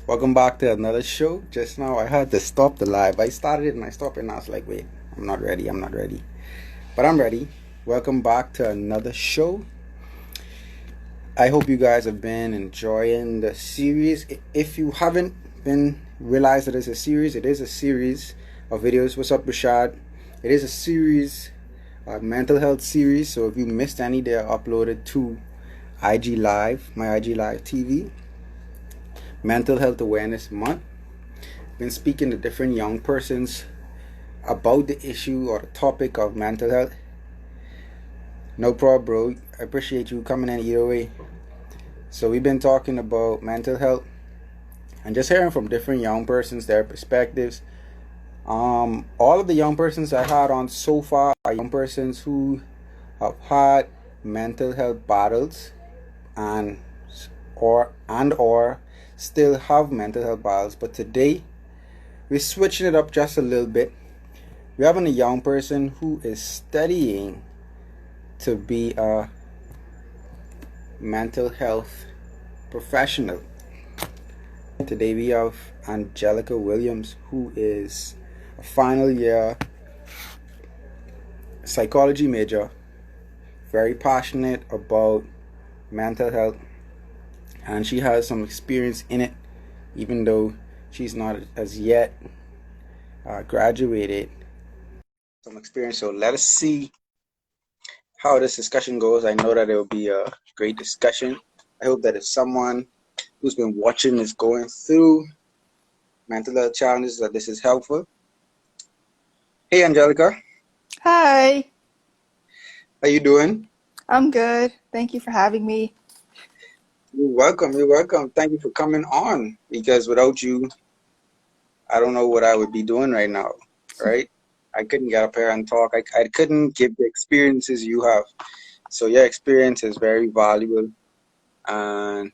Welcome back to another show. Just now I had to stop the live. I started it and I stopped it and I was like, wait, I'm not ready, I'm not ready. But I'm ready. Welcome back to another show. I hope you guys have been enjoying the series. If you haven't been realized that it's a series, it is a series of videos. What's up, Rashad? It is a series, a mental health series. So if you missed any, they are uploaded to IG Live, my IG Live TV. Mental Health Awareness Month. Been speaking to different young persons about the issue or the topic of mental health. No problem, bro. I appreciate you coming in either way. So we've been talking about mental health and just hearing from different young persons, their perspectives. All of the young persons I had on so far are young persons who have had mental health battles and or still have mental health battles. But today we're switching it up just a little bit. We're having a young person who is studying to be a mental health professional. Today we have Angelica Williams, who is a final year psychology major, very passionate about mental health, and she has some experience in it, even though she's not as yet graduated. Some experience. So let us see how this discussion goes. I know that it will be a great discussion. I hope that if someone who's been watching is going through mental health challenges, that this is helpful. Hey, Angelica. Hi, How you doing? I'm good. Thank you for having me. You're welcome. You're welcome. Thank you for coming on, because without you, I don't know what I would be doing right now, right? I couldn't get up here and talk. I couldn't give the experiences you have. So your experience is very valuable, and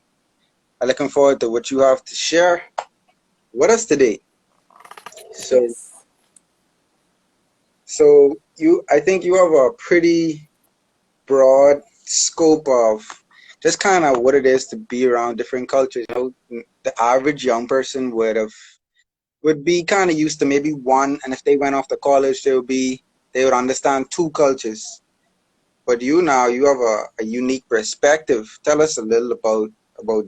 I'm looking forward to what you have to share with us today. So, Yes. I think you have a pretty broad scope of just kind of what it is to be around different cultures. The average young person would be kind of used to maybe one, and if they went off to college, they would understand two cultures. But you have a unique perspective. Tell us a little about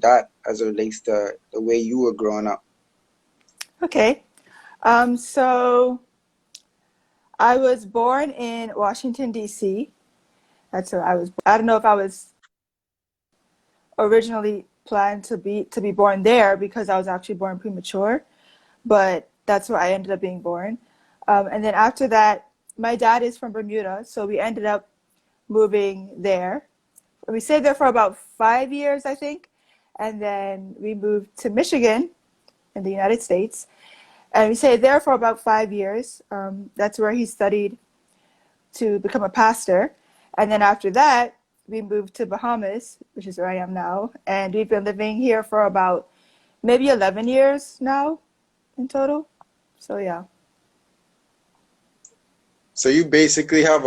that as it relates to the way you were growing up. Okay. So I was born in Washington, D.C. That's where I was. I don't know if I was originally planned to be born there because I was actually born premature, but that's where I ended up being born. And then after that, my dad is from Bermuda, so we ended up moving there. We stayed there for about 5 years, I think, and then we moved to Michigan in the United States. And we stayed there for about 5 years. That's where he studied to become a pastor. And then after that, we moved to Bahamas, which is where I am now. And we've been living here for about maybe 11 years now in total. So yeah. So you basically have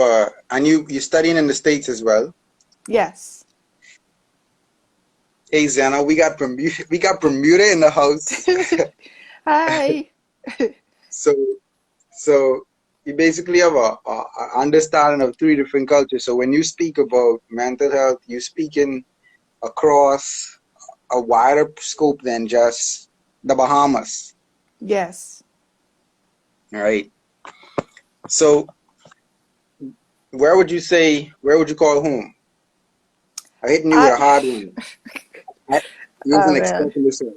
and you're studying in the States as well. Yes. Hey Zana, we got Bermuda in the house. Hi. So so you basically have a understanding of three different cultures. So when you speak about mental health, you're speaking across a wider scope than just the Bahamas. Yes. All right. So where would you call home? I hitting you with a I hard one. You oh wasn't man. expecting this one.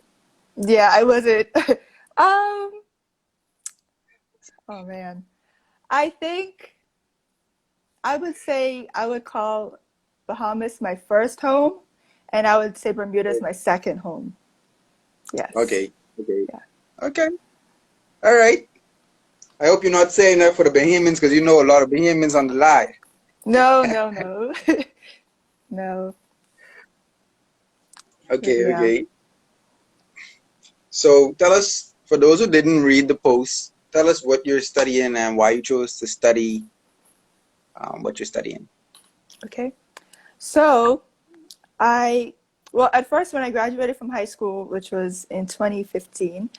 Yeah, I wasn't. Um, oh man. I think I would say I would call Bahamas my first home, and I would say Bermuda is my second home. Yes. Okay. Okay. Yeah. Okay. All right. I hope you're not saying that for the Bahamians, because you know a lot of Bahamians on the line. No, no, no. No. But Okay. yeah. Okay. So tell us, for those who didn't read the post, tell us what you're studying and why you chose to study what you're studying. Okay. So I Well, at first, when I graduated from high school, which was in 2015,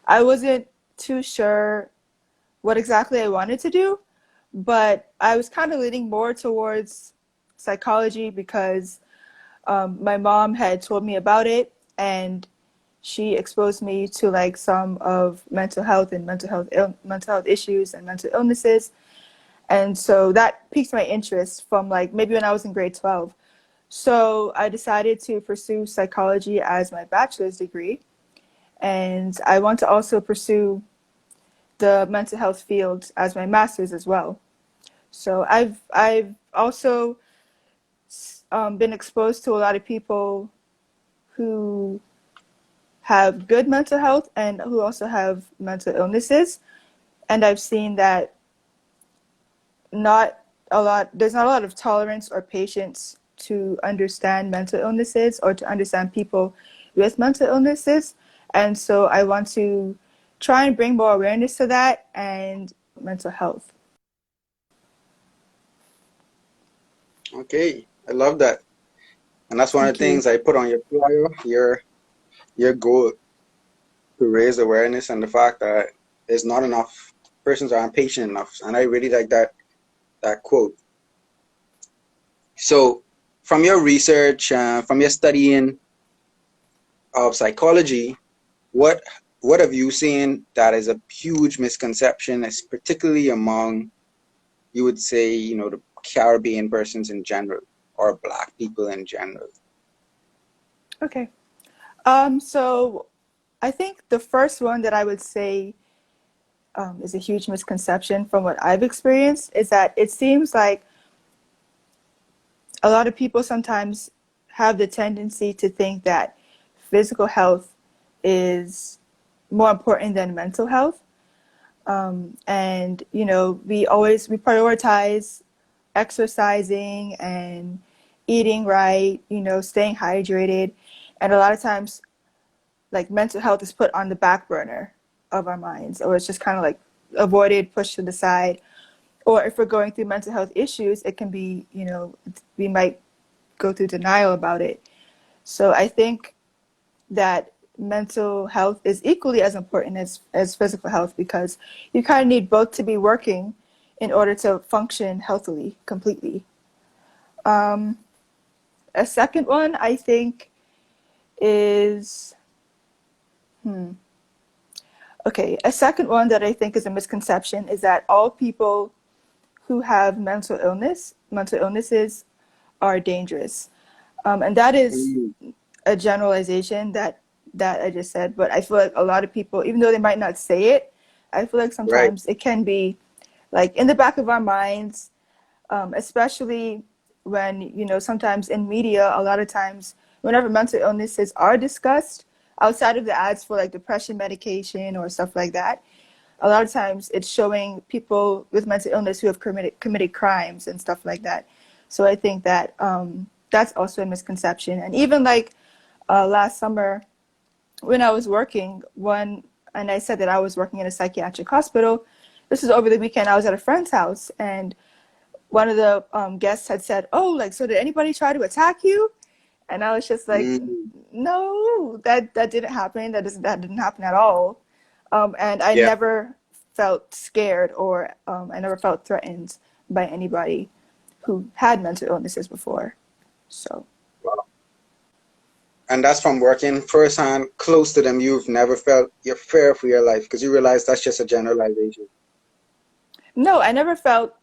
I wasn't too sure what exactly I wanted to do, but I was kind of leaning more towards psychology because my mom had told me about it, and she exposed me to like some of mental health and mental health issues and mental illnesses. And so that piqued my interest from like maybe when I was in grade 12. So I decided to pursue psychology as my bachelor's degree. And I want to also pursue the mental health field as my master's as well. So I've also been exposed to a lot of people who have good mental health and who also have mental illnesses. And I've seen that not there's not a lot of tolerance or patience to understand mental illnesses or to understand people with mental illnesses. And so I want to try and bring more awareness to that and mental health. Okay, I love that. And that's one of the Thank you. things I put on your bio, your goal to raise awareness and the fact that there's not enough persons aren't patient enough. And I really like that quote. So from your research, from your studying of psychology, what what have you seen that is a huge misconception, is particularly among, you would say, the Caribbean persons in general or Black people in general? Okay. So I think the first one that I would say is a huge misconception from what I've experienced is that it seems like a lot of people sometimes have the tendency to think that physical health is more important than mental health. And we prioritize exercising and eating right, staying hydrated, and a lot of times like mental health is put on the back burner of our minds, or it's just kind of like avoided, pushed to the side. Or if we're going through mental health issues, it can be, we might go through denial about it. So I think that mental health is equally as important as physical health because you kind of need both to be working in order to function healthily, completely. Um, a second one I think is, okay, a second one that I think is a misconception is that all people who have mental illnesses are dangerous. And that is Mm, a generalization that I just said, but I feel like a lot of people, even though they might not say it, I feel like right. sometimes it can be like in the back of our minds, especially when, sometimes in media, a lot of times, whenever mental illnesses are discussed, outside of the ads for like depression medication or stuff like that, a lot of times it's showing people with mental illness who have committed crimes and stuff like that. So I think that that's also a misconception. And even like last summer when I was working, and I said that I was working in a psychiatric hospital. This was over the weekend. I was at a friend's house, and one of the guests had said, "Oh, like, so did anybody try to attack you?" And I was just like, Mm, "No, that didn't happen. That didn't happen at all." And I yeah. never felt scared or I never felt threatened by anybody who had mental illnesses before. So Wow. And that's from working firsthand close to them. You've never felt your fear for your life because you realize that's just a generalization. no, I never felt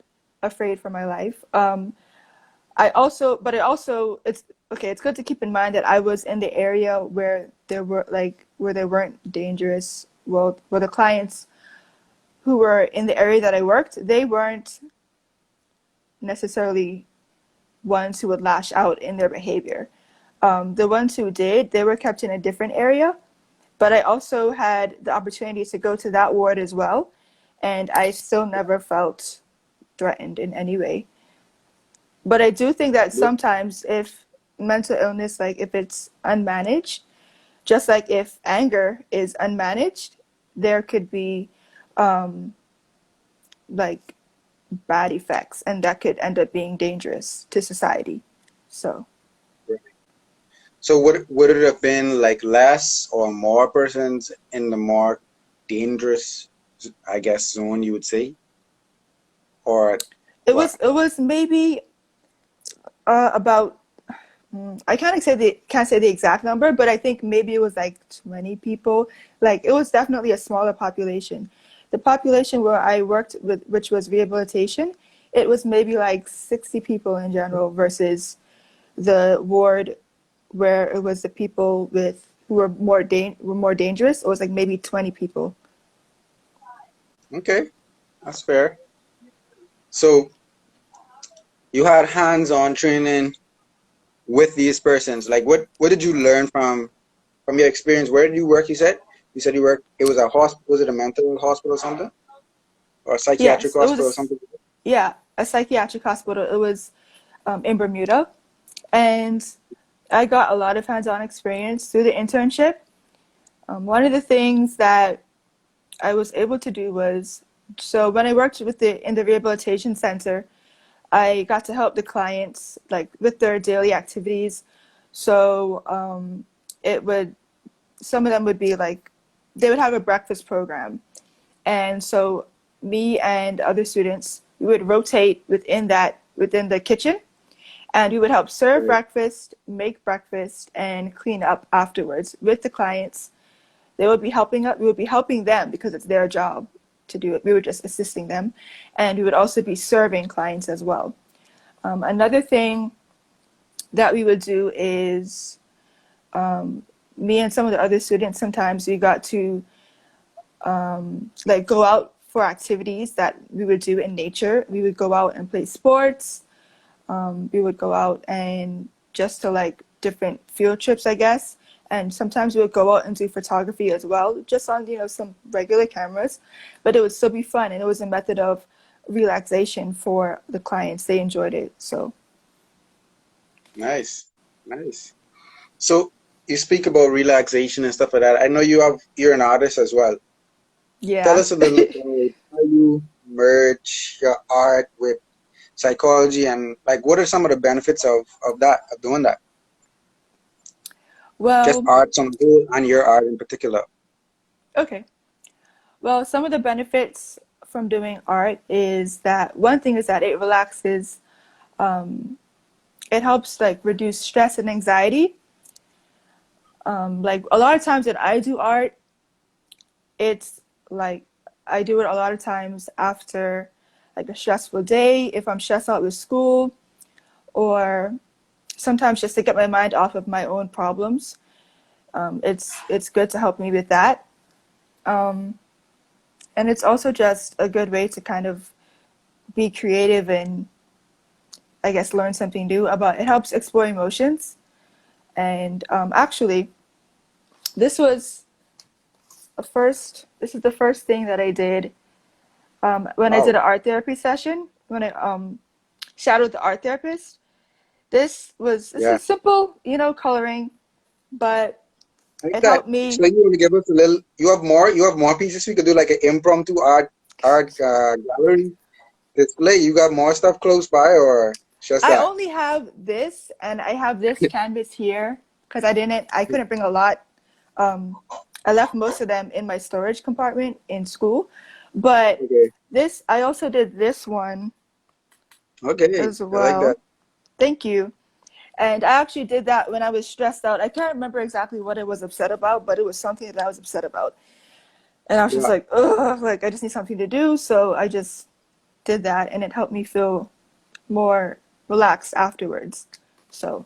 afraid for my life. It's okay. It's good to keep in mind that I was in the area where there weren't dangerous. Well, where the clients who were in the area that I worked, they weren't necessarily ones who would lash out in their behavior. The ones who did, they were kept in a different area. But I also had the opportunity to go to that ward as well, and I still never felt threatened in any way. But I do think that Yep. sometimes if mental illness, like if it's unmanaged, just like if anger is unmanaged, there could be like bad effects, and that could end up being dangerous to society. So, So would it have been like less or more persons in the more dangerous, I guess, zone you would say, or what? It was maybe about I can't say the exact number, but I think maybe it was like 20 people. Like it was definitely a smaller population. The population where I worked with, which was rehabilitation, it was maybe like 60 people in general versus the ward where it was the people with who were were more dangerous. It was like maybe 20 people. Okay, that's fair. So you had hands-on training with these persons. Like what did you learn from your experience? Where did you work? You said you worked. It was a hospital. Was it a mental hospital or something, or a psychiatric Yes, it hospital or was something? yeah, a psychiatric hospital. It was in Bermuda, and I got a lot of hands-on experience through the internship. One of the things that I was able to do was so when I worked with the in the rehabilitation center, I got to help the clients like with their daily activities. So it would some of them would be like they would have a breakfast program, and so me and other students we would rotate within the kitchen, and we would help serve Right. breakfast, make breakfast, and clean up afterwards with the clients. They would be helping us. We would be helping them because it's their job to do it. We were just assisting them, and we would also be serving clients as well. Another thing that we would do is me and some of the other students. Sometimes we got to like go out for activities that we would do in nature. We would go out and play sports. We would go out and just to like different field trips, I guess. And sometimes we would go out and do photography as well, just on some regular cameras. But it would still be fun, and it was a method of relaxation for the clients. They enjoyed it. So Nice, nice. So you speak about relaxation and stuff like that. I know you're an artist as well. Tell yeah. us a little about how you merge your art with psychology and like what are some of the benefits of that of doing that? Just Well, arts on the whole and your art in particular. okay. Well, some of the benefits from doing art is that one thing is that it relaxes. It helps like reduce stress and anxiety. Like a lot of times when I do art, it's like I do it a lot of times after like a stressful day, if I'm stressed out with school, or sometimes just to get my mind off of my own problems. It's good to help me with that, and it's also just a good way to kind of be creative and I guess learn something new about. It helps explore emotions, and actually, this was This is the first thing that I did when I did Wow. an art therapy session. When I shadowed the art therapist. This Yeah. is simple, coloring, but I like it that. helped me. So you want to give us a little you have more pieces we could do like an impromptu art gallery display. You got more stuff close by or just I that? only have this, and I have this canvas here because I couldn't bring a lot. Um, I left most of them in my storage compartment in school, but Okay. I also did this one Okay. as I like that. well. Thank you. And I actually did that when I was stressed out. I can't remember exactly what I was upset about, but it was something that I was upset about. And I was just Yeah. like, ugh, like I just need something to do. So I just did that, and it helped me feel more relaxed afterwards. So,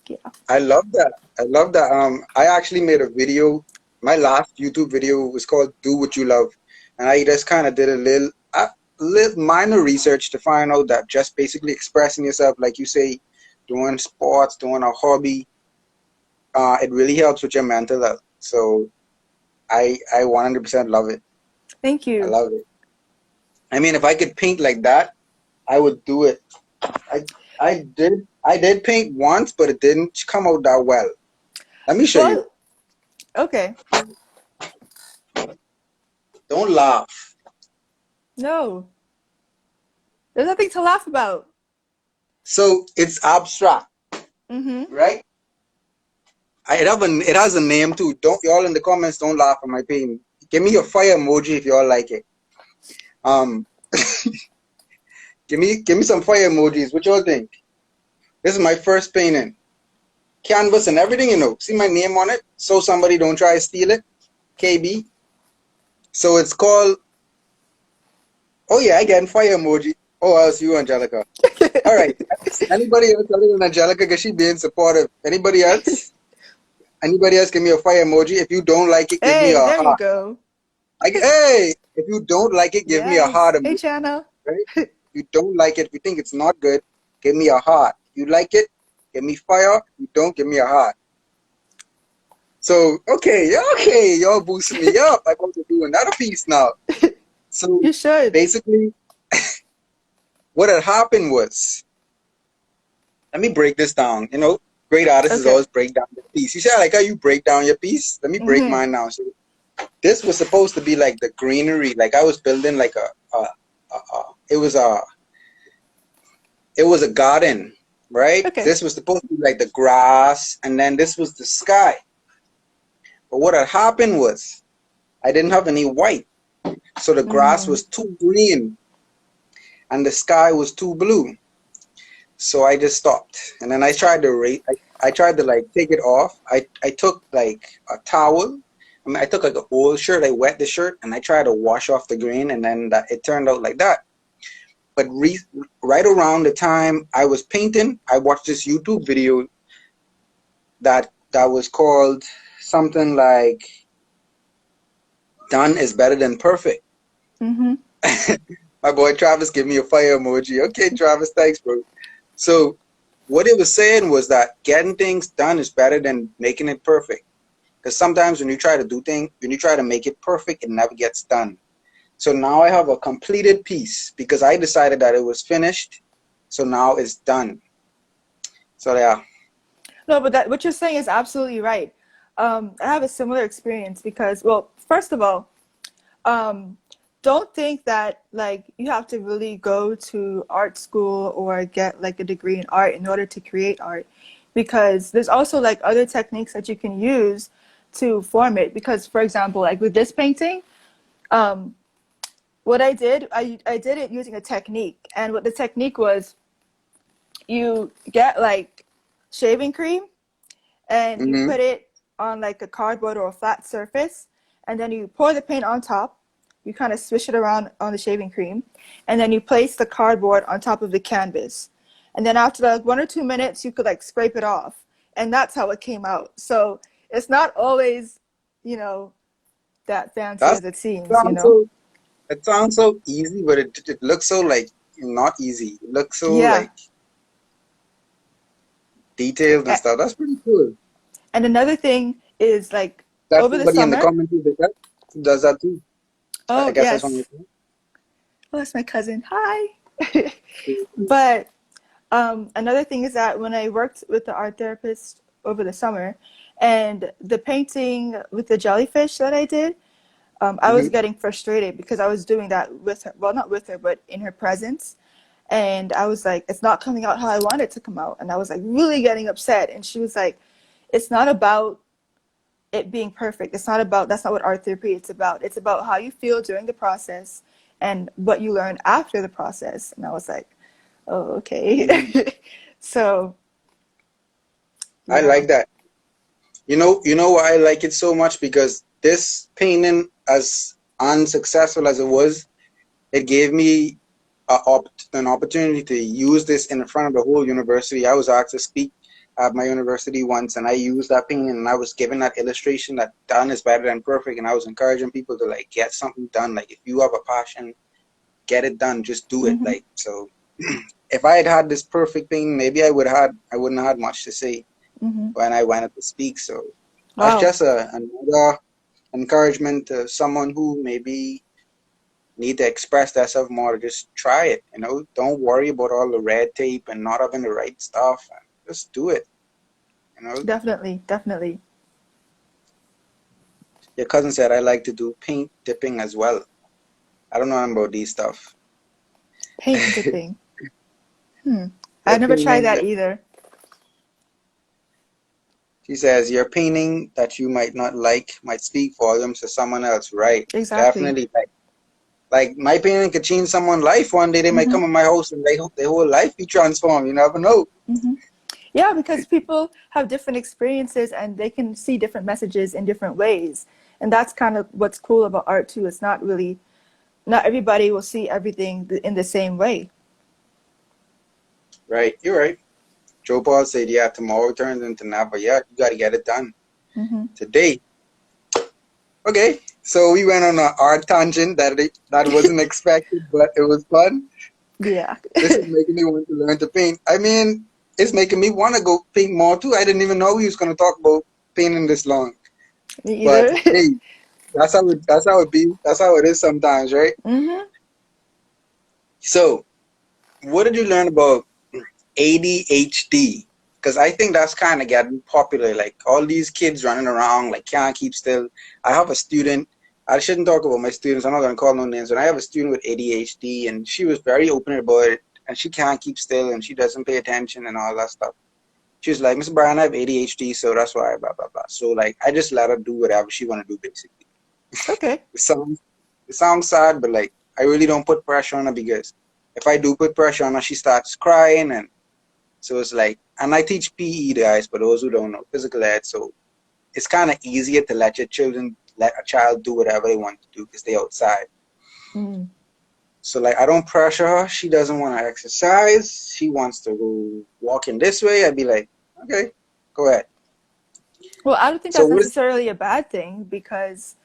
yeah. I love that. I love that. I actually made a video. My last YouTube video was called "Do What You Love," and I just kind of did little minor research to find out that just basically expressing yourself, like you say, doing sports, doing a hobby, it really helps with your mental health. So I 100% love it. Thank I you. love it. I mean, if I could paint like that, I would do it. I I did paint once, but it didn't come out that well. Let me show you. Well, okay. Don't laugh. No, there's nothing to laugh about. So it's abstract, Mm-hmm. right? it has a name too. Don't y'all in the comments don't laugh at my pain. Give me a fire emoji if y'all like it. Um, give me some fire emojis. What y'all think? This is my first painting. Canvas and everything, you know. See my name on it, so somebody don't try to steal it. KB. So it's called. Oh yeah, I get fire emoji. Oh, else you, Angelica. All right. Anybody else other than Angelica? Cause she being supportive. Anybody else? Anybody else? Give me a fire emoji. If you don't like it, give me Hey, a there you heart. go. Hey, if you don't like it, give me a heart Yes. Hey, emoji. Chana. Right? If you don't like it, if you think it's not good, give me a heart. If you like it, give me fire. If you don't, give me a heart. So okay, y'all boosting me up. I'm going to do another piece now. So You should. basically, what had happened was, let me break this down. You know, great artists Okay. always break down their piece. You see, I like how you break down your piece. Let me break Mm-hmm. mine now. So this was supposed to be like the greenery. Like I was building like a it was a garden, right? Okay. This was supposed to be like the grass, and then this was the sky. But what had happened was I didn't have any white, so the grass Mm. was too green and the sky was too blue. So I just stopped, and then I tried to I tried to like take it off. I took like a towel. I mean, I took like an old shirt. I wet the shirt, and I tried to wash off the green, and then it turned out like that. But right around the time I was painting, I watched this YouTube video that was called something like "Done is better than perfect." Mm-hmm. My boy Travis give me a fire emoji. Okay, Travis, thanks, bro. So what it was saying was that getting things done is better than making it perfect. Because sometimes when you try to do things, when you try to make it perfect, it never gets done. So now I have a completed piece because I decided that it was finished. So now it's done. So yeah. No, but that what you're saying is absolutely right. I have a similar experience because, well, first of all, um, don't think that like you have to really go to art school or get like a degree in art in order to create art, because there's also like other techniques that you can use to form it. Because, for example, like with this painting, um, what I did it using a technique, and what the technique was, you get like shaving cream and you Mm-hmm. put it on like a cardboard or a flat surface, and then you pour the paint on top. You kind of swish it around on the shaving cream, and then you place the cardboard on top of the canvas. And then after like 1 or 2 minutes, you could like scrape it off, and that's how it came out. So it's not always, you know, that fancy That's as it seems, you sounds know? so it sounds so easy, but it looks so like not easy. It looks so Yeah. like detailed and stuff. That's pretty cool. And another thing is like That's over the somebody in the summer. comments who does that too. I Oh, guess that's one of yes. Oh, that's my cousin. Hi. But another thing is that when I worked with the art therapist over the summer, and the painting with the jellyfish that I did, I was mm-hmm. getting frustrated because I was doing that with her. Well, not with her, but in her presence. And I was like, it's not coming out how I want it to come out. And I was like really getting upset. And she was like, it's not about it being perfect. It's not about, that's not what art therapy is about. It's about how you feel during the process and what you learn after the process. And I was like, oh, Mm-hmm. okay. So, I yeah. like that. You know why I like it so much? Because this painting, as unsuccessful as it was, it gave me an opportunity to use this in front of the whole university. I was asked to speak at my university once, and I used that painting, and I was given that illustration that done is better than perfect, and I was encouraging people to like get something done. Like if you have a passion, get it done. Just do it. Hmm. Like so. If I had had this perfect thing, maybe I wouldn't have had much to say Hmm. when I wanted to speak. So that's Wow. just another encouragement to someone who maybe need to express themselves more. To just try it. You know, don't worry about all the red tape and not having the right stuff. Just do it. You know, Definitely. Definitely. your cousin said I like to do paint dipping as well. I don't know about these stuff. Paint dipping. Hmm. The I've never tried painting, that either. She says, your painting that you might not like might speak volumes to someone else. Right. Exactly. Definitely. Like my painting could change someone's life. One day they might Mm-hmm. come in my house and their whole life be transformed. You never know. Mm-hmm. Yeah, because people have different experiences and they can see different messages in different ways. And that's kind of what's cool about art too. It's not really, not everybody will see everything in the same way. Right. You're right. Joe Paul said, yeah, tomorrow turns into never. Yeah, you got to get it done Mm-hmm. today. Okay. So we went on an art tangent that wasn't expected, but it was fun. Yeah. This is making me want to learn to paint. I mean, it's making me want to go paint more too. I didn't even know we was going to talk about painting this long. Me But either. hey, that's how it be. That's how it is sometimes, right? Mm-hmm. So, what did you learn about ADHD? Because I think that's kind of getting popular. Like all these kids running around, like can't keep still. I have a student. I shouldn't talk about my students. I'm not gonna call no names. But I have a student with ADHD, and she was very open about it. And she can't keep still, and she doesn't pay attention, and all that stuff. She was like, Mr. Brian, I have ADHD, so that's why, blah blah blah. So like, I just let her do whatever she wanna do, basically. Okay. It sounds it sounds sad, but like, I really don't put pressure on her because if I do put pressure on her, she starts crying and so it's like, and I teach PE guys, for those who don't know, physical ed. So it's kind of easier to let a child do whatever they want to do because they outside. Mm. So like, I don't pressure her. She doesn't want to exercise. She wants to go walking this way. I'd be like, okay, go ahead. Well, I don't think So that's what is, necessarily a bad thing because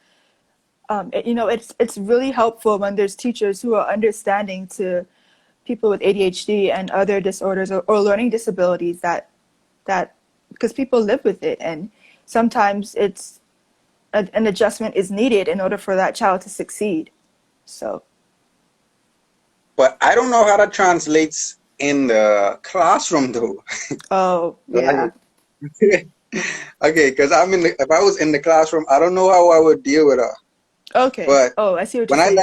it's really helpful when there's teachers who are understanding to people with ADHD and other disorders or learning disabilities that because people live with it and sometimes an adjustment is needed in order for that child to succeed. So, but I don't know how that translates in the classroom though. oh Like, yeah, okay, because if I was in the classroom, I don't know how I would deal with her. okay. But Oh, I see what you're saying.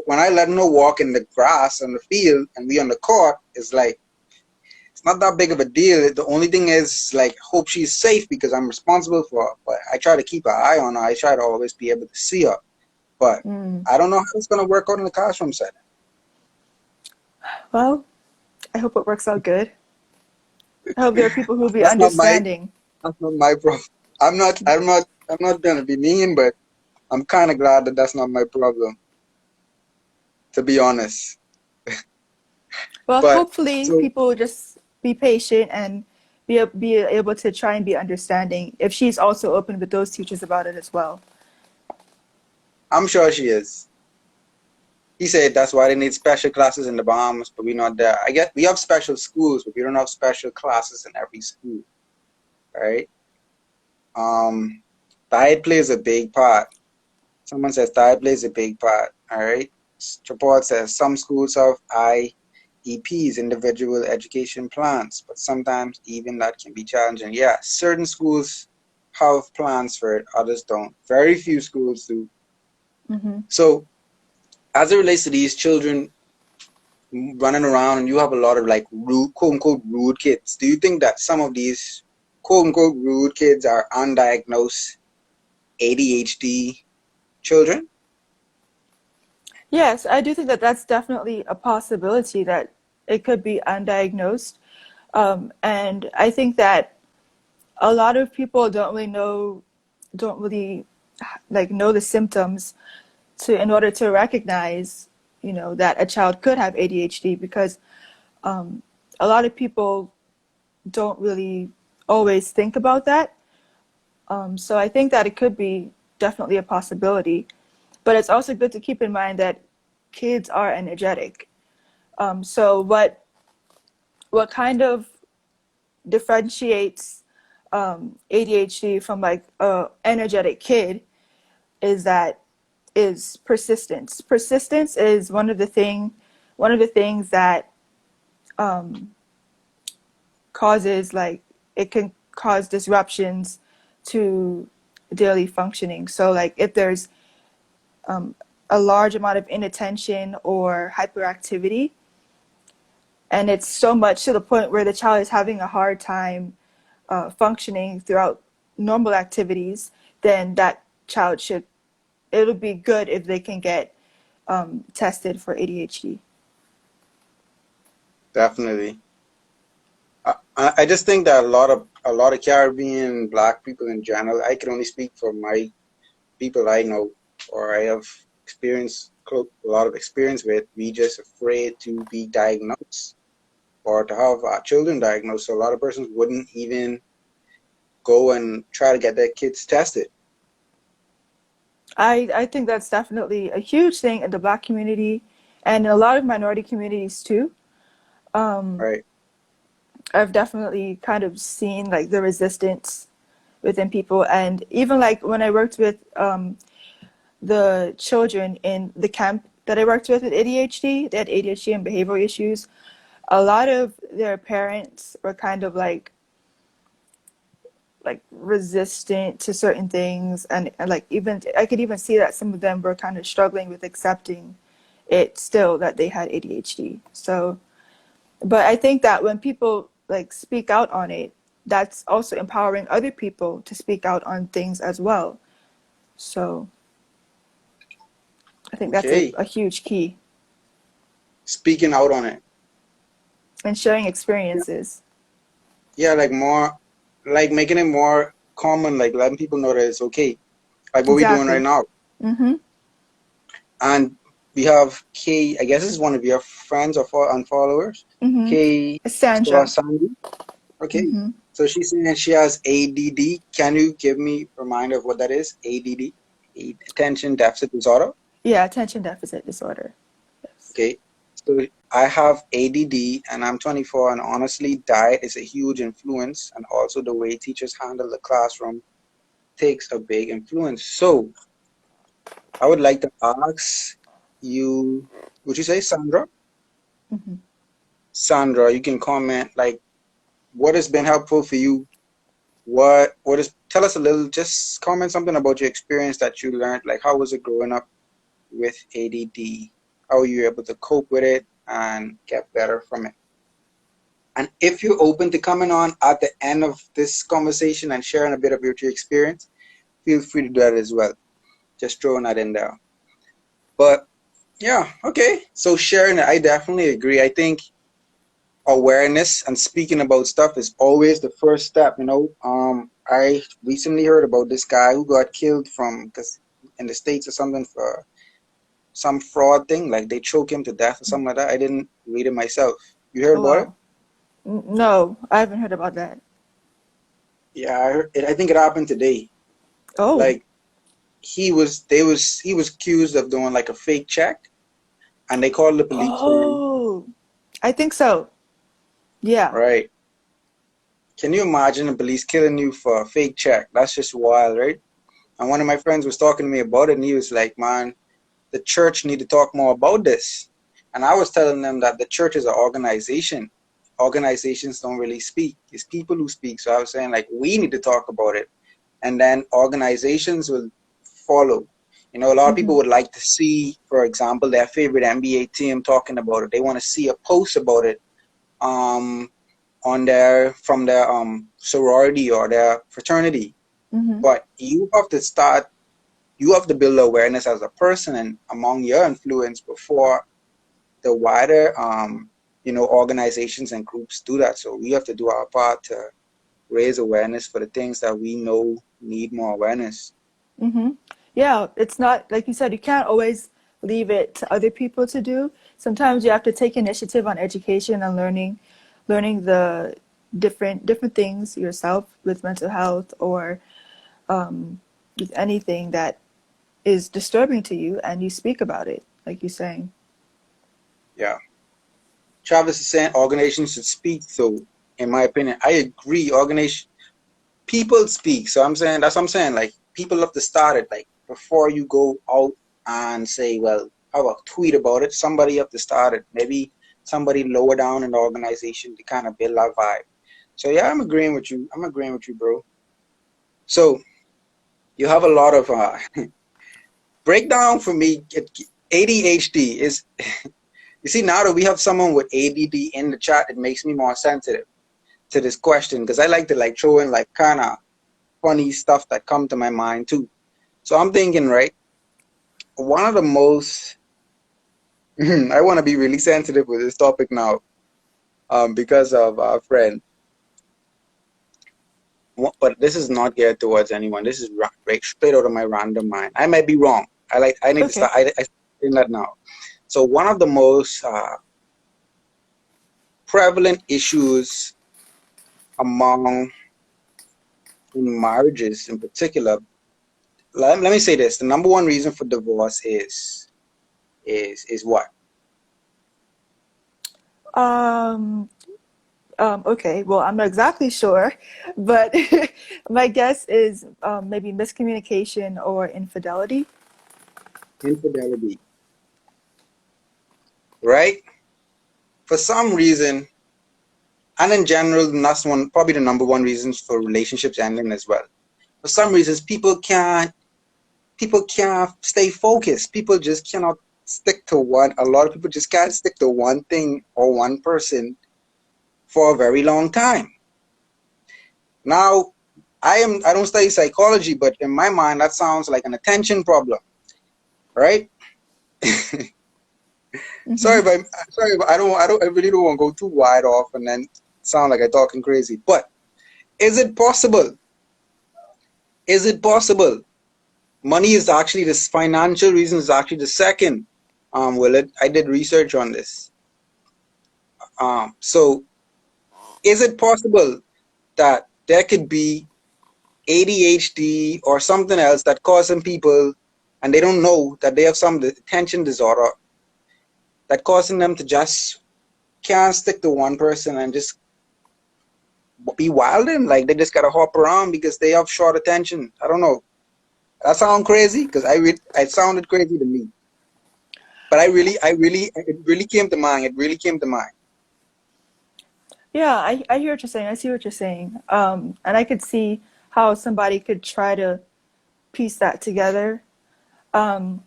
when I let her walk in the grass on the field and we on the court, it's like it's not that big of a deal. The only thing is like hope she's safe because I'm responsible for her. But I try to keep an eye on her. I try to always be able to see her. But Mm. I don't know how it's gonna work out in the classroom setting. Well, I hope it works out good. I hope there are people who will be That's not my understanding. that's not my problem. I'm not gonna be mean, but I'm kind of glad that that's not my problem, to be honest. Well, But hopefully so people will just be patient and be able to try and be understanding if she's also open with those teachers about it as well. I'm sure she is. He said that's why they need special classes in the Bahamas, but we're not there. I get we have special schools, but we don't have special classes in every school, right? Um, diet plays a big part. Someone says diet plays a big part, all right? Report says some schools have IEPs, individual education plans, but sometimes even that can be challenging. Yeah, certain schools have plans for it, others don't. Very few schools do. Hmm. So as it relates to these children running around and you have a lot of like rude, quote unquote, rude kids. Do you think that some of these quote unquote rude kids are undiagnosed ADHD children? Yes, I do think that that's definitely a possibility that it could be undiagnosed. And I think that a lot of people don't really like know the symptoms to in order to recognize, that a child could have ADHD because um, a lot of people don't really always think about that. So I think that it could be definitely a possibility. But it's also good to keep in mind that kids are energetic. So what kind of differentiates ADHD from like a energetic kid is that is persistence. Persistence is one of the things that um, causes like it can cause disruptions to daily functioning. So like if there's um, a large amount of inattention or hyperactivity, and it's so much to the point where the child is having a hard time functioning throughout normal activities, then that child should, it'll be good if they can get tested for ADHD. Definitely. I just think that a lot of Caribbean Black people in general. I can only speak for my people I know or I have a lot of experience with. We just afraid to be diagnosed or to have our children diagnosed. So a lot of persons wouldn't even go and try to get their kids tested. I think that's definitely a huge thing in the Black community and in a lot of minority communities too. Um, Right. I've definitely kind of seen like the resistance within people, and even like when I worked with the children in the camp that I worked with ADHD, they had ADHD and behavioral issues. A lot of their parents were kind of like resistant to certain things, and like even I could even see that some of them were kind of struggling with accepting it still that they had ADHD. So, but I think that when people like speak out on it, that's also empowering other people to speak out on things as well. So I think that's Okay. a huge key Speaking out on it. and sharing experiences. Yeah, like more, like making it more common, like letting people know that it's okay. Like what we're doing right Exactly. now. Mm-hmm. And we have Kay, I guess this is one of your friends or and followers. Mm-hmm. Kay Sandra. Sandy. Okay. Mm-hmm. So she's saying that she has ADD. Can you give me a reminder of what that is? ADD? Attention Deficit Disorder. Yeah, attention deficit disorder. Yes. Okay. So I have ADD and I'm 24, and honestly, diet is a huge influence, and also the way teachers handle the classroom takes a big influence. So I would like to ask you, would you say Sandra? Mm-hmm. Sandra, you can comment like what has been helpful for you. What is tell us a little, just comment something about your experience that you learned. Like how was it growing up with ADD? How were you able to cope with it and get better from it? And if you're open to coming on at the end of this conversation and sharing a bit of your experience, feel free to do that as well. Just throwing that in there. But yeah, okay. So sharing it, I definitely agree. I think awareness and speaking about stuff is always the first step. I recently heard about this guy who got killed from because in the States or something for some fraud thing, like they choke him to death or something like that. I didn't read it myself. You heard Oh about it? wow. No, I haven't heard about that. Yeah, I think it happened today. Oh. Like he was accused of doing like a fake check, and they called the police on him. Oh. I think so. Yeah. Right? Can you imagine the police killing you for a fake check? That's just wild, right? And one of my friends was talking to me about it, and he was like, "Man, the church need to talk more about this." And I was telling them that the church is an organization. Organizations don't really speak. It's people who speak. So I was saying like we need to talk about it, and then organizations will follow. A lot of Mm-hmm. people would like to see, for example, their favorite NBA team talking about it. They want to see a post about it um, on their sorority or their fraternity. Mm-hmm. But you have to build awareness as a person and among your influence before the wider organizations and groups do that. So we have to do our part to raise awareness for the things that we know need more awareness. Mm-hmm. Yeah, it's not like you said, you can't always leave it to other people to do. Sometimes you have to take initiative on education and learning the different things yourself with mental health or with anything that is disturbing to you, and you speak about it, like you're saying. Yeah. Travis is saying organizations should speak. So in my opinion, I agree. Organization people speak. So I'm saying that's what I'm saying. Like people have to start it. Like before you go out and say, well, how about tweet about it? Somebody have to start it. Maybe somebody lower down in the organization to kind of build that vibe. So yeah, I'm agreeing with you. I'm agreeing with you, bro. So you have a lot of breakdown for me. ADHD is you see now that we have someone with ADD in the chat, it makes me more sensitive. to this question because I like to like throw in like kind of funny stuff that come to my mind too. So I'm thinking, right, one of the most I want to be really sensitive with this topic now, because of our friend. But this is not geared towards anyone. This is right straight out of my random mind. I might be wrong. I need to Okay. start. I saying that now. So one of the most prevalent issues among in marriages in particular. Let me say this: the number one reason for divorce is what? Um, okay, well, I'm not exactly sure, but my guess is maybe miscommunication or infidelity. Infidelity, right? For some reason, and in general, that's one probably the number one reasons for relationships ending as well. For some reasons, people can't stay focused. People just cannot stick to one. A lot of people just can't stick to one thing or one person for a very long time. Now, I don't study psychology, but in my mind, that sounds like an attention problem, right? Mm-hmm. Sorry, but I really don't want to go too wide off and then sound like I'm talking crazy. But is it possible? Is it possible? Money is actually this financial reason is actually the second. I did research on this. So is it possible that there could be ADHD or something else that causing people, and they don't know that they have some attention disorder that causing them to just can't stick to one person and just be wilding, like they just gotta hop around because they have short attention. I don't know. That sound crazy because it sounded crazy to me. But it really came to mind. It really came to mind. Yeah, I hear what you're saying. I see what you're saying. And I could see how somebody could try to piece that together. Um,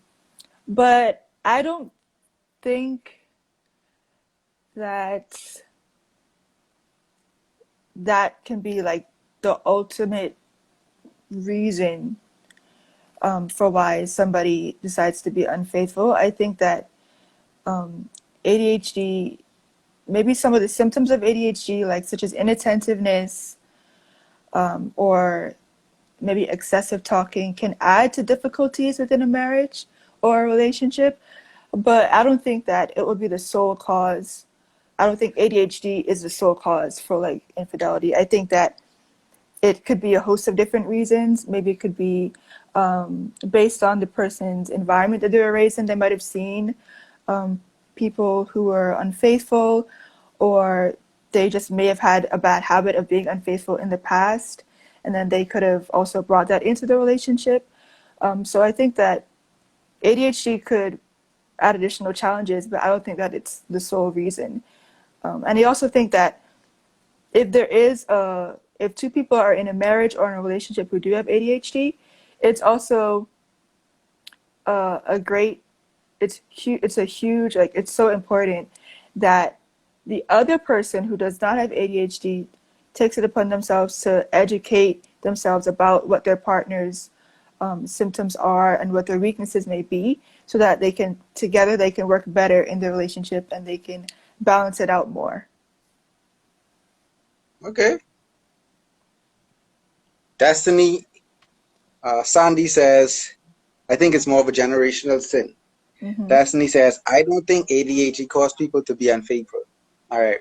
but I don't think that that can be like the ultimate reason for why somebody decides to be unfaithful. I think that ADHD, maybe some of the symptoms of ADHD, like such as inattentiveness or maybe excessive talking, can add to difficulties within a marriage or a relationship. But I don't think that it would be the sole cause. I don't think ADHD is the sole cause for like infidelity. I think that it could be a host of different reasons. Maybe it could be based on the person's environment that they were raised in. They might have seen people who were unfaithful, or they just may have had a bad habit of being unfaithful in the past, and then they could have also brought that into the relationship. So I think that ADHD could add additional challenges, but I don't think that it's the sole reason. And I also think that if two people are in a marriage or in a relationship who do have ADHD, it's also a great it's a huge, like, it's so important that the other person who does not have ADHD takes it upon themselves to educate themselves about what their partner's symptoms are and what their weaknesses may be, so that they can work better in the relationship and they can balance it out more. Okay. Destiny, Sandy says, I think it's more of a generational sin. Hmm. Destiny says, I don't think ADHD causes people to be unfaithful. All right.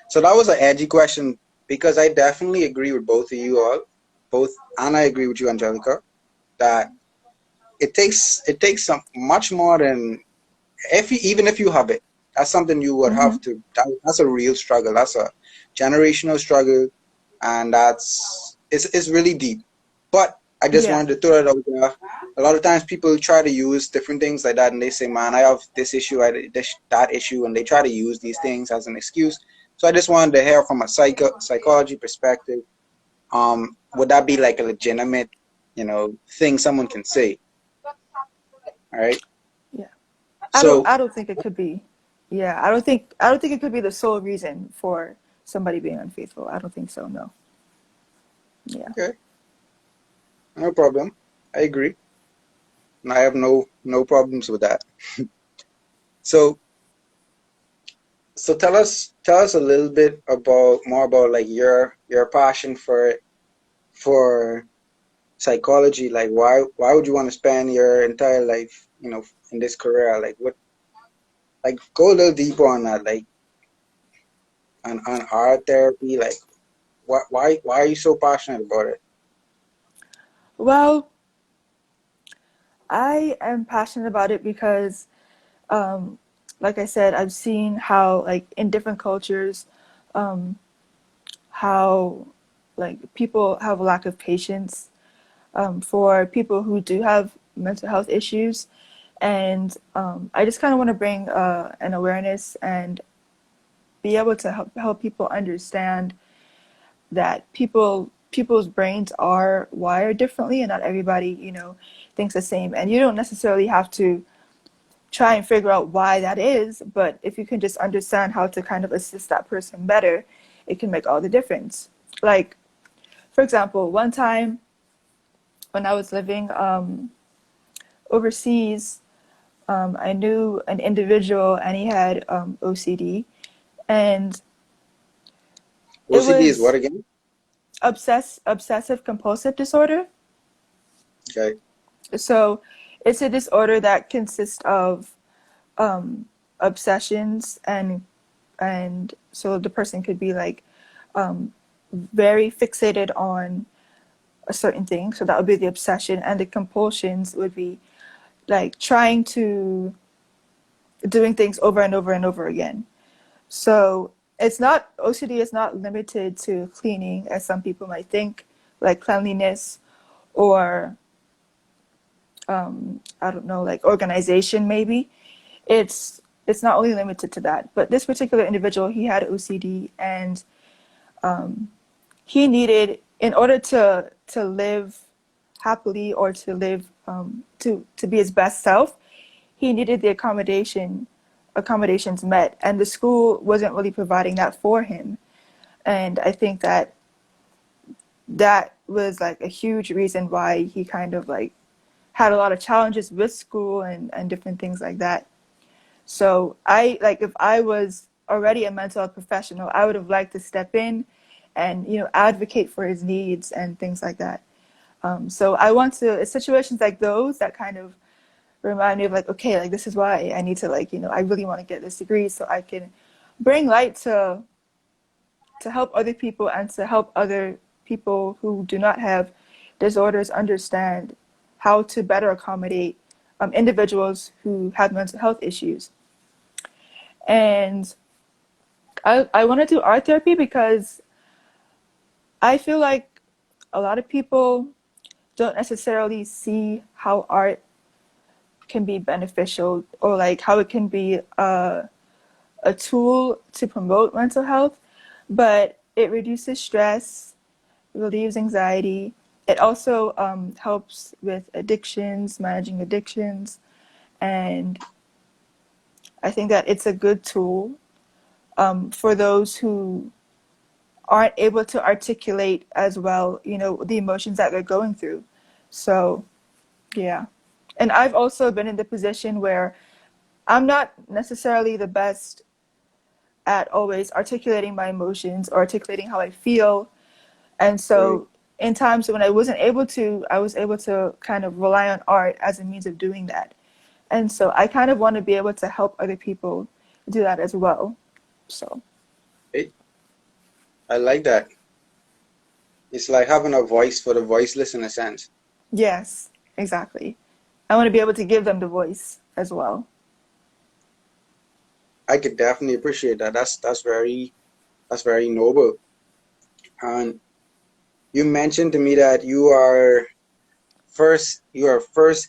So that was an edgy question because I definitely agree with both of you all, both, and I agree with you, Angelica, that it takes some much more than even if you have it, that's something you would Hmm. have to. That's a real struggle. That's a generational struggle, and it's really deep. But I just Yeah. wanted to throw it out there. A lot of times people try to use different things like that, and they say, "Man, I have this issue, that issue," and they try to use these things as an excuse. So I just wanted to hear from a psychology perspective. Would that be like a legitimate, thing someone can say? All right. Yeah. So I don't think it could be. Yeah, I don't think it could be the sole reason for somebody being unfaithful. I don't think so. No. Yeah. Okay, no problem. I agree. And I have no problems with that. So tell us a little bit about more about like your passion for psychology. Like why would you want to spend your entire life, in this career? Like what, like go a little deeper on that, like on art therapy. Like why are you so passionate about it? Well, I am passionate about it because, um, like I said, I've seen how, like, in different cultures, um, how, like, people have a lack of patience for people who do have mental health issues. And I just kind of want to bring an awareness and be able to help people understand that people's brains are wired differently, and not everybody, thinks the same. And you don't necessarily have to try and figure out why that is, but if you can just understand how to kind of assist that person better, it can make all the difference. Like, for example, one time when I was living overseas, I knew an individual and he had OCD, and it OCD is what was again? obsessive compulsive disorder. Okay. So it's a disorder that consists of um, obsessions, and so the person could be like um, very fixated on a certain thing. So that would be the obsession, and the compulsions would be like trying to doing things over and over and over again. So it's not OCD is not limited to cleaning as some people might think, like cleanliness or I don't know, like organization maybe. It's not only limited to that, but this particular individual, he had OCD, and he needed, in order to live happily or to live to be his best self, he needed the accommodations met, and the school wasn't really providing that for him. And I think that that was like a huge reason why he kind of like had a lot of challenges with school and different things like that. So I like, if I was already a mental health professional, I would have liked to step in and advocate for his needs and things like that. So I want to, it's situations like those that kind of remind me of like, okay, like this is why I need to, like, I really want to get this degree so I can bring light to help other people and to help other people who do not have disorders understand how to better accommodate individuals who have mental health issues. And I want to do art therapy because I feel like a lot of people don't necessarily see how art can be beneficial, or like how it can be a tool to promote mental health, but it reduces stress, relieves anxiety. It also helps with addictions, managing addictions, and I think that it's a good tool for those who aren't able to articulate as well, the emotions that they're going through. So, yeah. And I've also been in the position where I'm not necessarily the best at always articulating my emotions or articulating how I feel. And Right. so, in times when I wasn't able to, I was able to kind of rely on art as a means of doing that. And so, I kind of want to be able to help other people do that as well. So, Hey, I like that. It's like having a voice for the voiceless in a sense. yes, exactly. I want to be able to give them the voice as well. I could definitely appreciate that. That's very noble. And you mentioned to me that you are first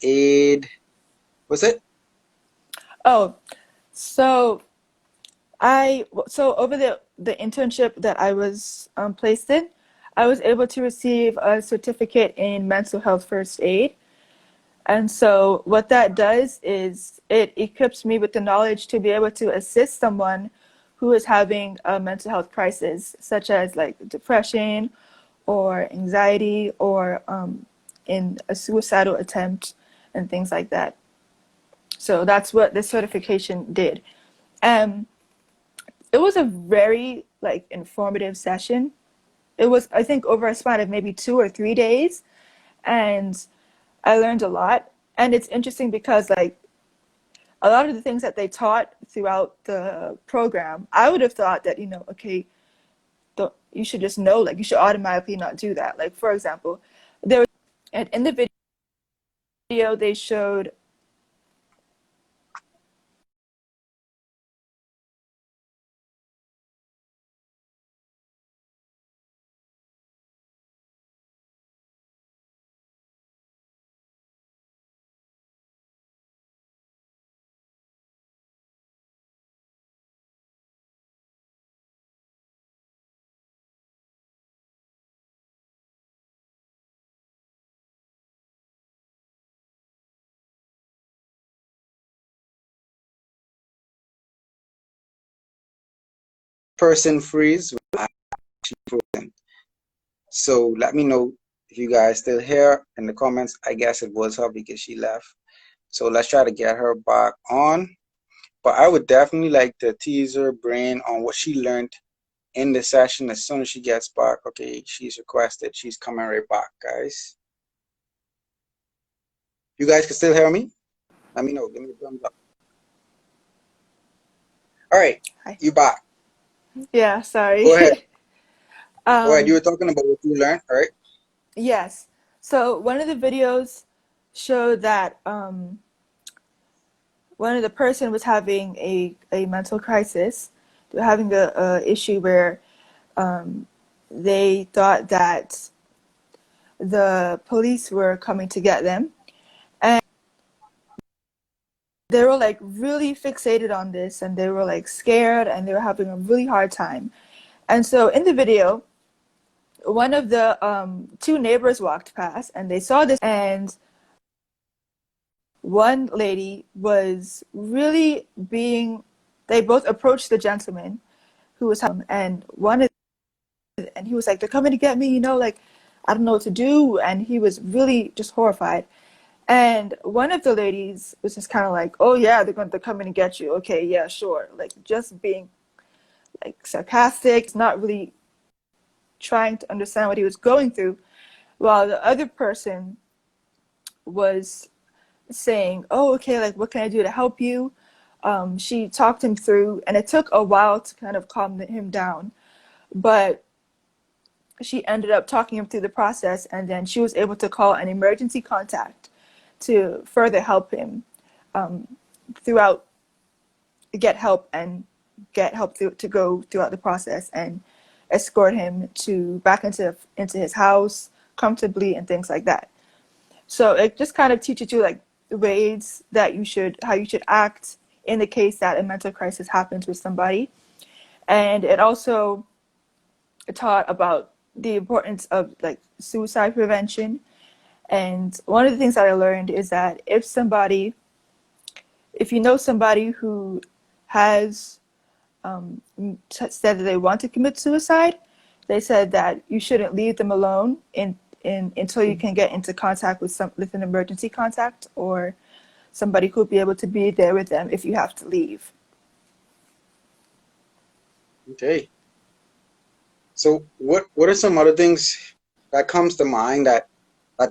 aid. Was it? Oh, so so over the internship that I was placed in, I was able to receive a certificate in mental health first aid. And so what that does is it equips me with the knowledge to be able to assist someone who is having a mental health crisis, such as like depression or anxiety or in a suicidal attempt and things like that. So that's what this certification did. And it was a very like informative session. It was, I think, over a span of maybe 2 or 3 days, and I learned a lot. And it's interesting because like a lot of the things that they taught throughout the program, I would have thought that, okay, you should just know, like you should automatically not do that. Like for example, there was, and in the video they showed Person freeze will actually frozen. So let me know if you guys still here in the comments. I guess it was her because she left. So let's try to get her back on. But I would definitely like to tease her brain on what she learned in the session as soon as she gets back. Okay, she's requested. She's coming right back, guys. You guys can still hear me? Let me know. Give me a thumbs up. All right, hi. you back. Yeah, sorry. Go ahead. All right, you um were talking about what you learned, all right? yes, so one of the videos showed that one of the person was having a mental crisis. They were having a issue where um, they thought that the police were coming to get them, and they were like really fixated on this, and they were like scared, and they were having a really hard time. And so in the video, one of the two neighbors walked past, and they saw this, and one lady was really being, they both approached the gentleman who was and one, and he was like, they're coming to get me, like I don't know what to do. And he was really just horrified. And one of the ladies was just kind of like, oh yeah, they're coming to get you. Okay, yeah, sure. Like just being like sarcastic, not really trying to understand what he was going through, while the other person was saying, oh, okay, like what can I do to help you? She talked him through, and it took a while to kind of calm him down, but she ended up talking him through the process, and then she was able to call an emergency contact to further help him um, throughout, get help and get help to go throughout the process and escort him to back into his house comfortably and things like that. So it just kind of teaches you like the ways that how you should act in the case that a mental crisis happens with somebody. And it also taught about the importance of like suicide prevention. And one of the things that I learned is that if you know somebody who has said that they want to commit suicide, they said that you shouldn't leave them alone until you can get into contact with an emergency contact or somebody who'll be able to be there with them if you have to leave. Okay. So what are some other things that comes to mind that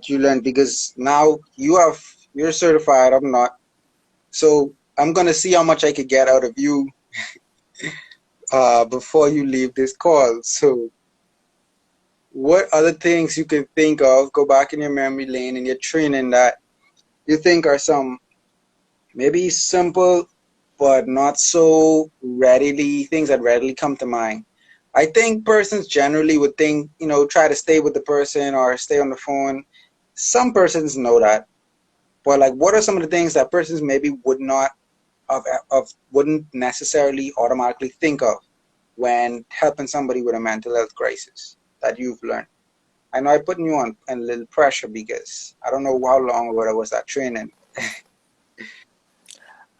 you learned? Because now you're certified, I'm not. So I'm gonna see how much I could get out of you before you leave this call. So what other things you can think of, go back in your memory lane and your training that you think are some maybe simple but not so readily things that readily come to mind? I think persons generally would think, try to stay with the person or stay on the phone. Some persons know that, but like, what are some of the things that persons maybe would not wouldn't necessarily automatically think of when helping somebody with a mental health crisis that you've learned? I know I'm putting you on a little pressure because I don't know how long ago that was that training.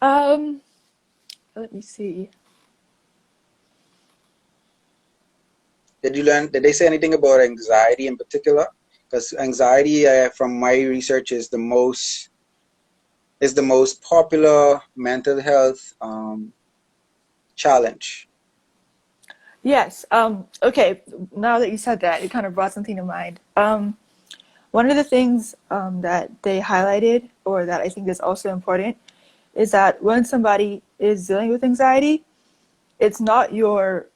Um, Let me see. Did you learn? Did they say anything about anxiety in particular? Because anxiety, from my research, is the most popular mental health challenge. Yes. Okay. Now that you said that, it kind of brought something to mind. One of the things that they highlighted, or that I think is also important, is that when somebody is dealing with anxiety, it's not your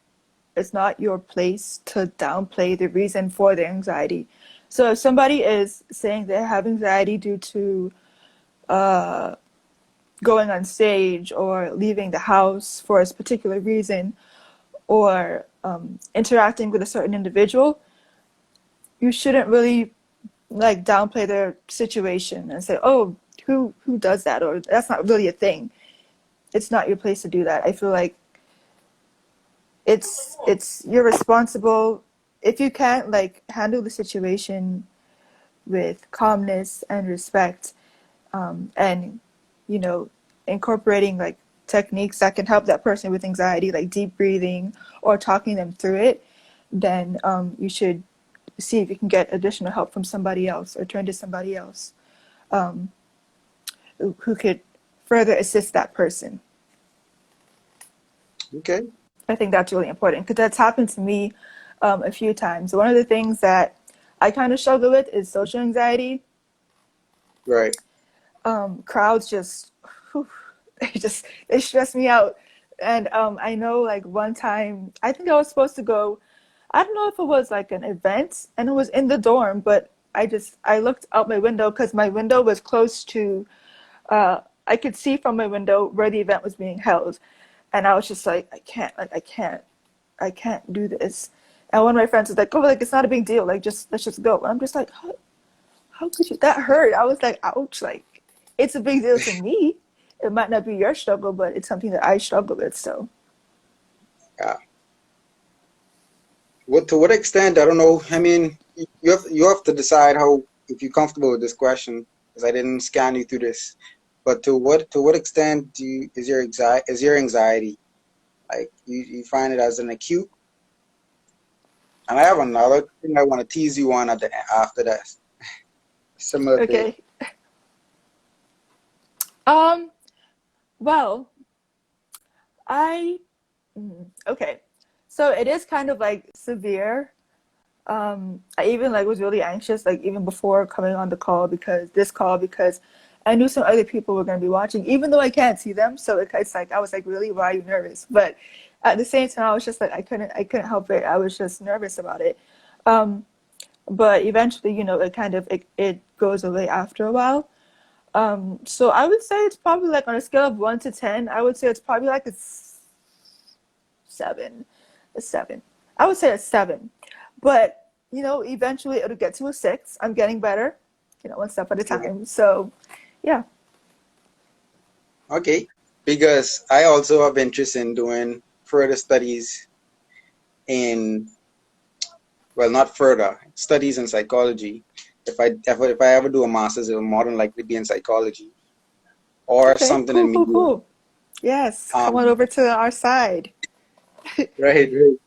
it's not your place to downplay the reason for their anxiety. So if somebody is saying they have anxiety due to uh, going on stage or leaving the house for a particular reason, or interacting with a certain individual, you shouldn't really like downplay their situation and say, "Oh, who does that?" Or that's not really a thing. It's not your place to do that. I feel like it's you're responsible if you can't like handle the situation with calmness and respect, and you know incorporating like techniques that can help that person with anxiety, like deep breathing or talking them through it, then you should see if you can get additional help from somebody else or turn to somebody else um, who could further assist that person. Okay, I think that's really important because that's happened to me a few times. One of the things that I kind of struggle with is social anxiety. right. Crowds just, whew, they stress me out. And I know like one time, I think I was supposed to go. I don't know if it was like an event and it was in the dorm, but I looked out my window because my window was close to I could see from my window where the event was being held, and I was just like, I can't do this. And one of my friends was like, "Oh, like it's not a big deal. Like just let's just go." And I'm just like, how could you? That hurt. I was like, ouch. Like it's a big deal to me. It might not be your struggle, but it's something that I struggle with. So Yeah. What to what extent? I don't know. I mean, you have to decide how if you're comfortable with this question because I didn't scan you through this. But to what extent is your anxiety like you find it as an acute? And I have another thing I want to tease you on after that. Similar to it. okay. Um. Well, I okay. So it is kind of like severe. I even like was really anxious, like even before coming on the call because I knew some other people were going to be watching, even though I can't see them. So it's like I was like, really, why are you nervous? But at the same time, I was just like, I couldn't help it. I was just nervous about it. Um, but eventually, it goes away after a while. So I would say it's probably like on a scale of 1 to 10. I would say it's probably like seven, a seven. I would say a seven, but eventually it'll get to a six. I'm getting better, one step at a Okay. time. So, yeah. Okay. Because I also have interest in doing further studies in, well, not further studies in psychology. If I ever do a master's, it will more than likely be in psychology or Okay. something Cool. in Cool. media. Cool. Yes. Come on Um, over to our side. right, right.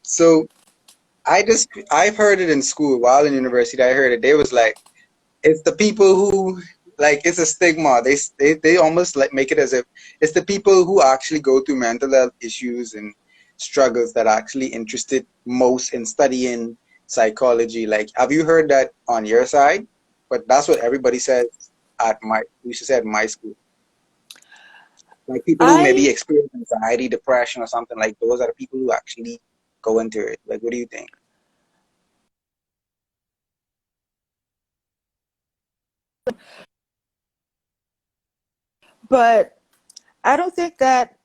So I've heard it in school while in university. I heard it. They was like, it's the people who like it's a stigma. They almost like make it as if it's the people who actually go through mental health issues and struggles that are actually interested most in studying psychology. Like, have you heard that on your side? But that's what everybody says at my we should say at my school. Like people who maybe I, experience anxiety, depression, or something like those are the people who actually go into it. Like, what do you think? but I don't think that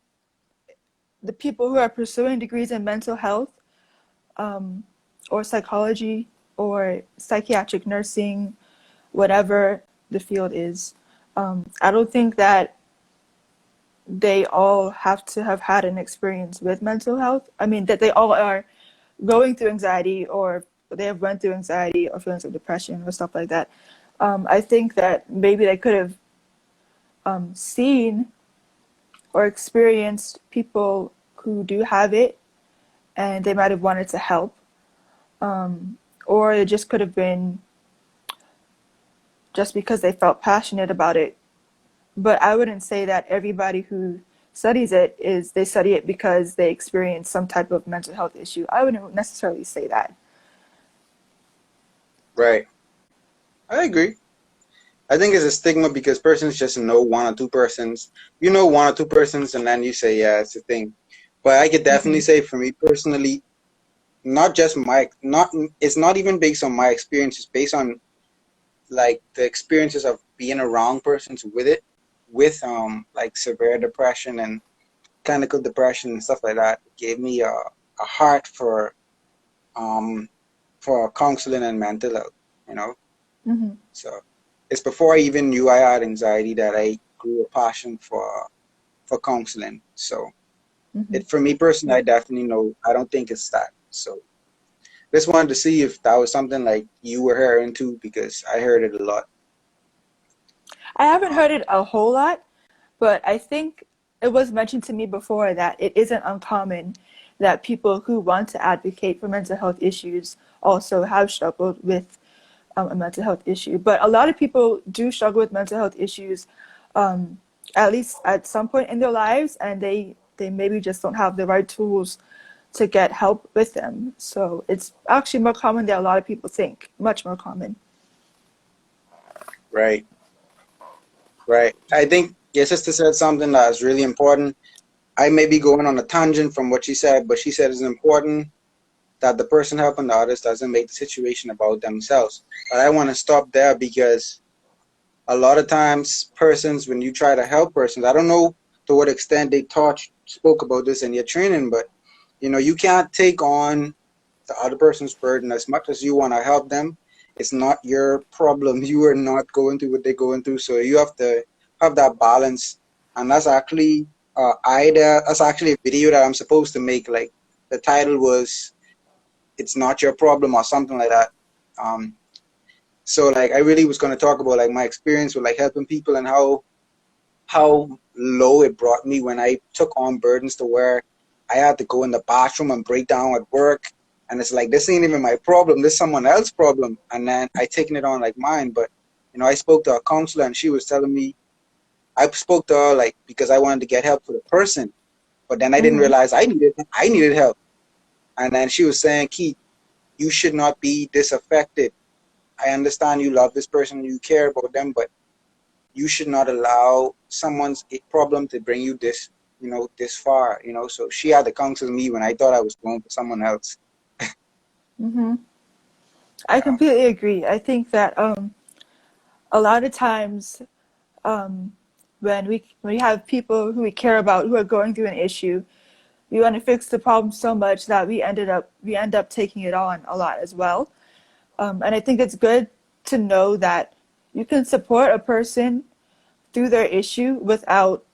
the people who are pursuing degrees in mental health, um, or psychology or psychiatric nursing, whatever the field is, I don't think that they all have to have had an experience with mental health. I mean, that they all are going through anxiety or they have went through anxiety or feelings of depression or stuff like that. I think that maybe they could have seen or experienced people who do have it and they might have wanted to help. or it just could have been just because they felt passionate about it. But I wouldn't say that everybody who studies it is they study it because they experience some type of mental health issue. I wouldn't necessarily say that. Right. I agree. I think it's a stigma because persons just know one or two persons. You know one or two persons, and then you say, yeah, it's a thing. But I could definitely Hmm. say for me personally, not just my, not, it's not even based on my experience. It's based on like the experiences of being around persons with it, with like severe depression and clinical depression and stuff like that. It gave me a heart um for counseling and mental health, you know. Hmm. So it's before I even knew I had anxiety that I grew a passion for counseling. So Hmm. it for me personally, I definitely know I don't think it's that. So just wanted to see if that was something like you were hearing too, because I heard it a lot. I haven't heard it a whole lot, but I think it was mentioned to me before that it isn't uncommon that people who want to advocate for mental health issues also have struggled with a mental health issue. But a lot of people do struggle with mental health issues, um, at least at some point in their lives, and they maybe just don't have the right tools to get help with them. So it's actually more common than a lot of people think, much more common. Right, right. I think your sister said something that is really important. I may be going on a tangent from what she said, but she said it's important that the person helping the others doesn't make the situation about themselves. But I want to stop there because a lot of times persons, when you try to help persons, I don't know to what extent they spoke about this in your training, but you can't take on the other person's burden as much as you want to help them. It's not your problem. You are not going through what they're going through, so you have to have that balance. And that's actually that's actually a video that I'm supposed to make. Like the title was "It's Not Your Problem" or something like that. Um, so like I really was going to talk about like my experience with like helping people and how low it brought me when I took on burdens to where I had to go in the bathroom and break down at work. And it's like, this ain't even my problem. This is someone else's problem. And then I taking it on like mine. But, I spoke to a counselor and she was telling me, I spoke to her like, because I wanted to get help for the person. But then I didn't Hmm. realize I needed help. And then she was saying, Keith, you should not be disaffected. I understand you love this person, you care about them, but you should not allow someone's problem to bring you this far. So she had to counsel me when I thought I was going for someone else. Hmm. I Yeah. completely agree. I think that a lot of times um, when we have people who we care about who are going through an issue, we want to fix the problem so much that we end up taking it on a lot as well. And I think it's good to know that you can support a person through their issue without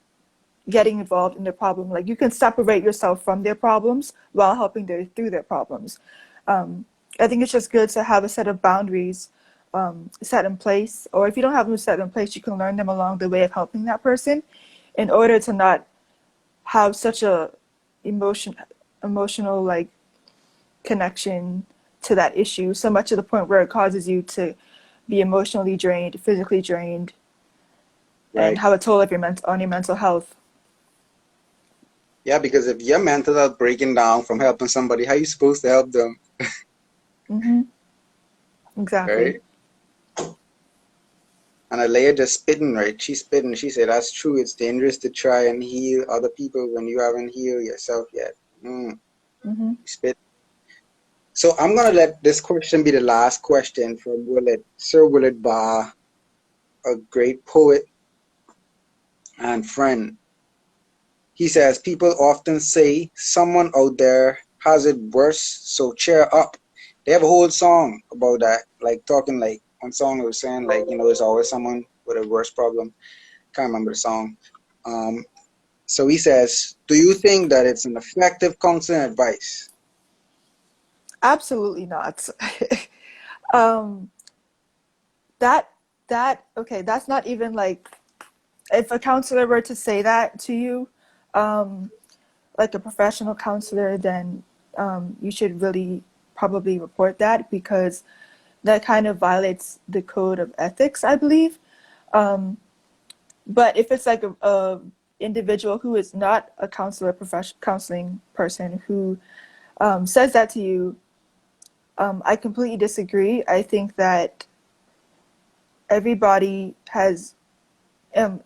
getting involved in their problem. Like you can separate yourself from their problems while helping through their problems. Um, I think it's just good to have a set of boundaries set in place, or if you don't have them set in place, you can learn them along the way of helping that person, in order to not have such a emotion emotional like connection to that issue, so much to the point where it causes you to be emotionally drained, physically drained, and Right. have a toll of on your mental health. Yeah, because if your mental health breaking down from helping somebody, how you supposed to help them? Hmm. Exactly. Right. And Alea just spitting, right? She's spitting. She said, that's true. It's dangerous to try and heal other people when you haven't healed yourself yet. Hmm. Spit. So I'm gonna let this question be the last question from Sir Willard Barr, a great poet and friend. He says, people often say someone out there has it worse, so cheer up. They have a whole song about that, like talking like one song was saying like, there's always someone with a worse problem. Can't remember the song. Um, so he says, do you think that it's an effective counseling advice? Absolutely not. um, that okay. That's not even like if a counselor were to say that to you, um, like a professional counselor, then you should really. probably report that, because that kind of violates the code of ethics, I believe. Um, but if it's like a individual who is not a counselor, counseling person who says that to you, I completely disagree. I think that everybody has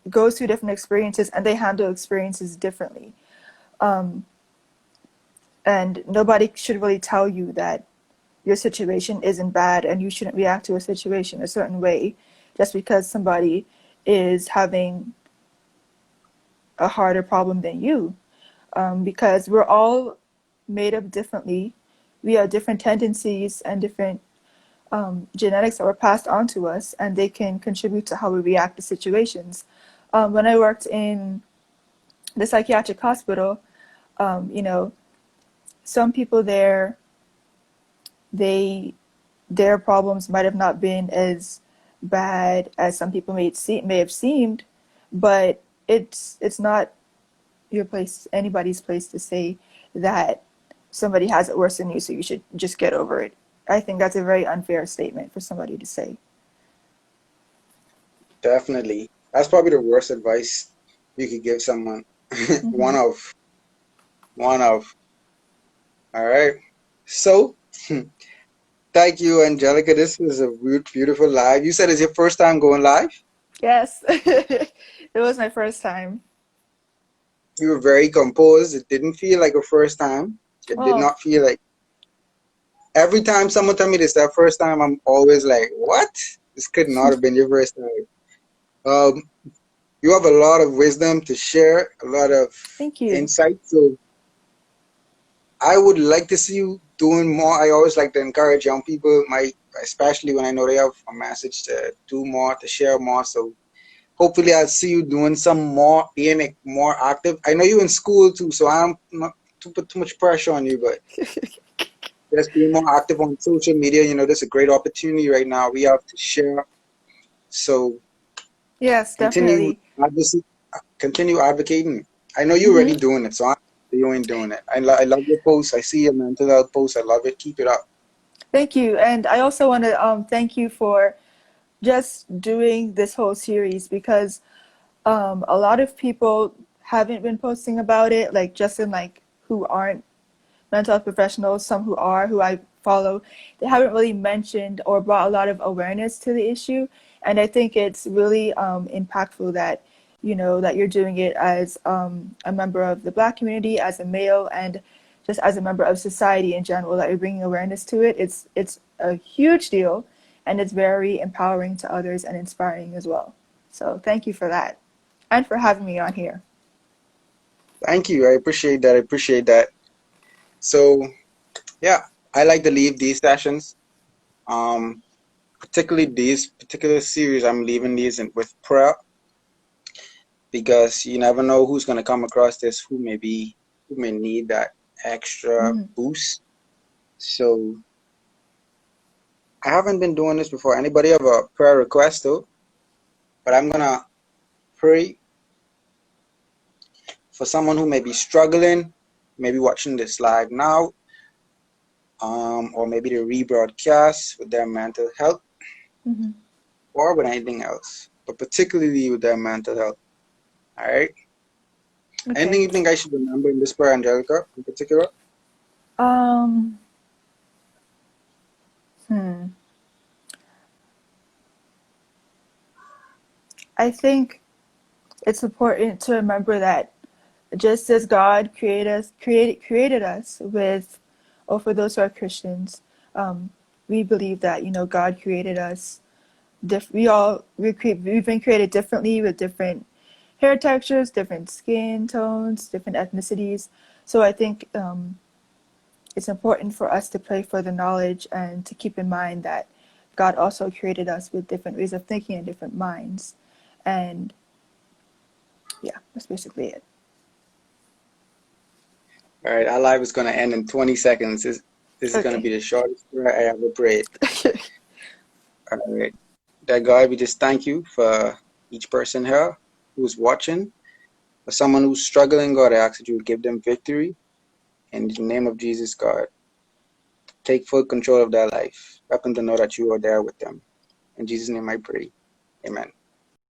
goes through different experiences and they handle experiences differently. Um, and nobody should really tell you that your situation isn't bad and you shouldn't react to a situation a certain way just because somebody is having a harder problem than you. Because we're all made up differently. We have different tendencies and different genetics that were passed on to us, and they can contribute to how we react to situations. When I worked in the psychiatric hospital, you know, some people there, they their problems might have not been as bad as some people may have seemed, but it's not anybody's place to say that somebody has it worse than you, so you should just get over it. I think that's a very unfair statement for somebody to say. Definitely. That's probably the worst advice you could give someone. Mm-hmm. One of. One of. All right. So, thank you, Angelica. This was a beautiful live. You said it's your first time going live? Yes, it was my first time. You were very composed. It didn't feel like a first time. It did Oh, not feel like every time someone tell me this that first time, I'm always like, what? This could not have been your first time. Um, you have a lot of wisdom to share, a lot of thank you. insight. So I would like to see you doing more. I always like to encourage young people, especially when I know they have a message to do more, to share more. So hopefully I'll see you doing some more, being more active. I know you're in school too, so I'm not to put too much pressure on you, but just being more active on social media. There's a great opportunity right now. We have to share. So Yes, continue definitely. advocacy, continue advocating. I know you're Hmm. already doing it, so I'm you ain't doing it. I love your posts. I see your mental health posts. I love it. Keep it up. Thank you. And I also want to thank you for just doing this whole series, because a lot of people haven't been posting about it, like just in like who aren't mental health professionals, some who are, who I follow, they haven't really mentioned or brought a lot of awareness to the issue. And I think it's really impactful that, that you're doing it as a member of the Black community, as a male, and just as a member of society in general, that you're bringing awareness to it. It's a huge deal, and it's very empowering to others and inspiring as well. So thank you for that, and for having me on here. Thank you. I appreciate that. I appreciate that. So yeah, I like to leave these sessions. Um, Particularly these particular series, I'm leaving these with prayer because you never know who's gonna come across this, who may need that extra Hmm. boost. So I haven't been doing this before. Anybody have a prayer request though? But I'm gonna pray for someone who may be struggling, maybe watching this live now, or maybe the rebroadcast with their mental health Hmm. or with anything else, but particularly with their mental health. All right. Anything Okay. you think I should remember in this prayer, Angelica, in particular? Um. Hmm. I think it's important to remember that just as God created us with, or for those who are Christians, um, we believe that God created us. We've been created differently with different hair textures, different skin tones, different ethnicities. So I think it's important for us to pray for the knowledge and to keep in mind that God also created us with different ways of thinking and different minds. And yeah, that's basically it. All right, our live is going to end in 20 seconds. This is going to Okay. be the shortest prayer I ever prayed. All right. Dear God, we just thank you for each person here who's watching. For someone who's struggling, God, I ask that you would give them victory. In the name of Jesus, God. take full control of their life. Help them to know that you are there with them. In Jesus' name I pray. Amen.